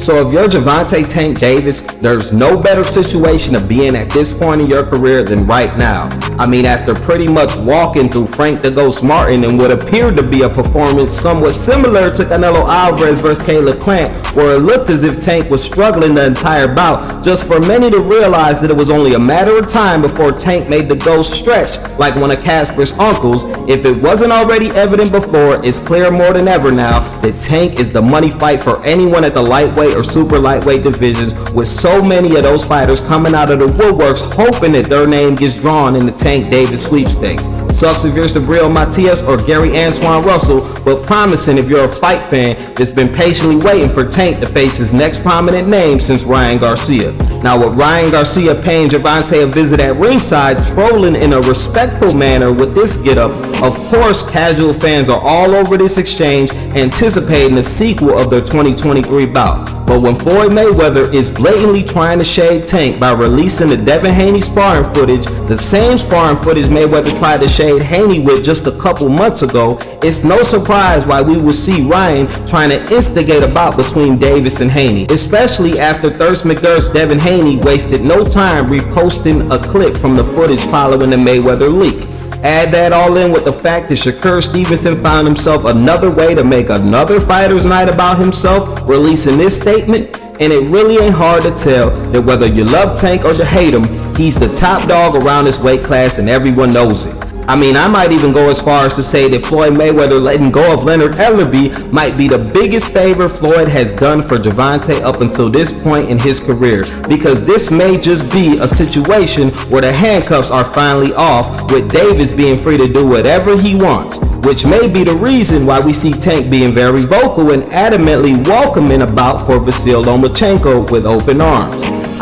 So if you're Gervonta Tank Davis, there's no better situation to be in at this point in your career than right now. I mean, after pretty much walking through Frank the Ghost Martin and what appeared to be a performance somewhat similar to Canelo Alvarez versus Caleb Plant, where it looked as if Tank was struggling the entire bout, just for many to realize that it was only a matter of time before Tank made the Ghost stretch like one of Casper's uncles. If it wasn't already evident before, it's clear more than ever now that Tank is the money fight for anyone at the lightweight or super lightweight divisions, with so many of those fighters coming out of the woodworks hoping that their name gets drawn in the Tank Davis sweepstakes. Sucks if you're Sabril Matias or Gary Antoine Russell, but promising if you're a fight fan that's been patiently waiting for Tank to face his next prominent name since Ryan Garcia. Now, with Ryan Garcia paying Gervonta a visit at ringside, trolling in a respectful manner with this getup, of course casual fans are all over this exchange, anticipating the sequel of their 2023 bout. But when Floyd Mayweather is blatantly trying to shade Tank by releasing the Devin Haney sparring footage, the same sparring footage Mayweather tried to shade Haney with just a couple months ago, it's no surprise why we will see Ryan trying to instigate a bout between Davis and Haney, especially after Thirst McGurk's Devin Haney wasted no time reposting a clip from the footage following the Mayweather leak. Add that all in with the fact that Shakur Stevenson found himself another way to make another fighter's night about himself, releasing this statement, and it really ain't hard to tell that whether you love Tank or you hate him, he's the top dog around this weight class and everyone knows it. I mean, I might even go as far as to say that Floyd Mayweather letting go of Leonard Ellerbe might be the biggest favor Floyd has done for Gervonta up until this point in his career, because this may just be a situation where the handcuffs are finally off, with Davis being free to do whatever he wants, which may be the reason why we see Tank being very vocal and adamantly welcoming a bout for Vasyl Lomachenko with open arms.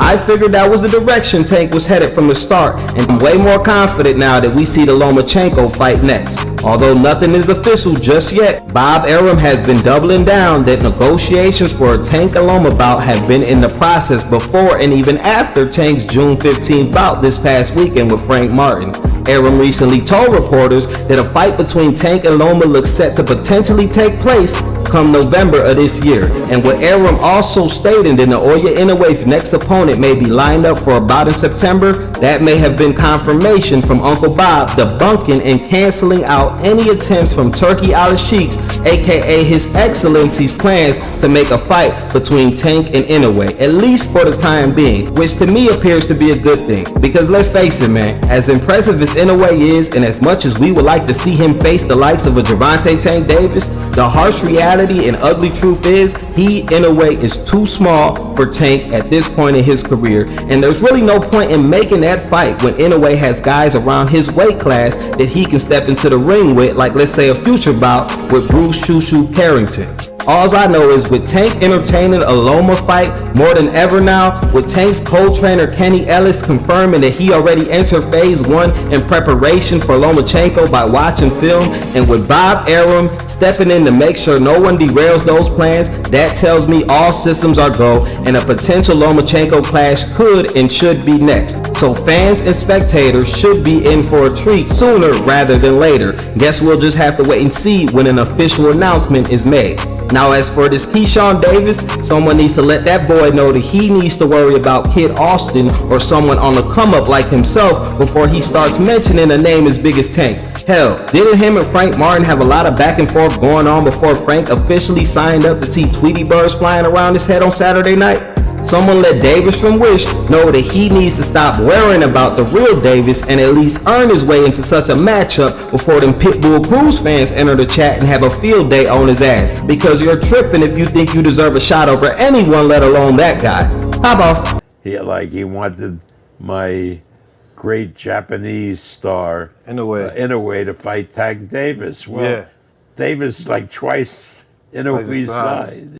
I figured that was the direction Tank was headed from the start, and I'm way more confident now that we see the Lomachenko fight next. Although nothing is official just yet, Bob Arum has been doubling down that negotiations for a Tank and Loma bout have been in the process before and even after Tank's June 15th bout this past weekend with Frank Martin. Arum recently told reporters that a fight between Tank and Loma looks set to potentially take place come November of this year, and with Arum also stating that Naoya Inoue's next opponent may be lined up for a bout in September, that may have been confirmation from Uncle Bob debunking and canceling out any attempts from Turki Al-Sheikh's, aka His Excellency's, plans to make a fight between Tank and Inoue, at least for the time being, which to me appears to be a good thing, because let's face it, man, as impressive as Inoue is, and as much as we would like to see him face the likes of a Gervonta Tank Davis, the harsh reality and ugly truth is he, Inoue, is too small for Tank at this point in his career, and there's really no point in making that fight when Inoue has guys around his weight class that he can step into the ring with, like let's say a future bout with Bruce Choo Carrington. All I know is with Tank entertaining a Loma fight more than ever now, with Tank's co-trainer Kenny Ellis confirming that he already entered phase 1 in preparation for Lomachenko by watching film, and with Bob Arum stepping in to make sure no one derails those plans, that tells me all systems are go and a potential Lomachenko clash could and should be next. So fans and spectators should be in for a treat sooner rather than later. Guess we'll just have to wait and see when an official announcement is made. Now, as for this Keyshawn Davis, someone needs to let that boy know that he needs to worry about Kid Austin or someone on the come up like himself before he starts mentioning a name as big as Tank's. Hell, didn't him and Frank Martin have a lot of back and forth going on before Frank officially signed up to see Tweety birds flying around his head on Saturday night? Someone let Davis from Wish know that he needs to stop worrying about the real Davis and at least earn his way into such a matchup before them Pitbull Cruz fans enter the chat and have a field day on his ass, because you're tripping if you think you deserve a shot over anyone, let alone that guy. Hop off. He wanted my great Japanese star Inoue to fight Tank Davis. Well, yeah. Davis is like twice Inoue's size.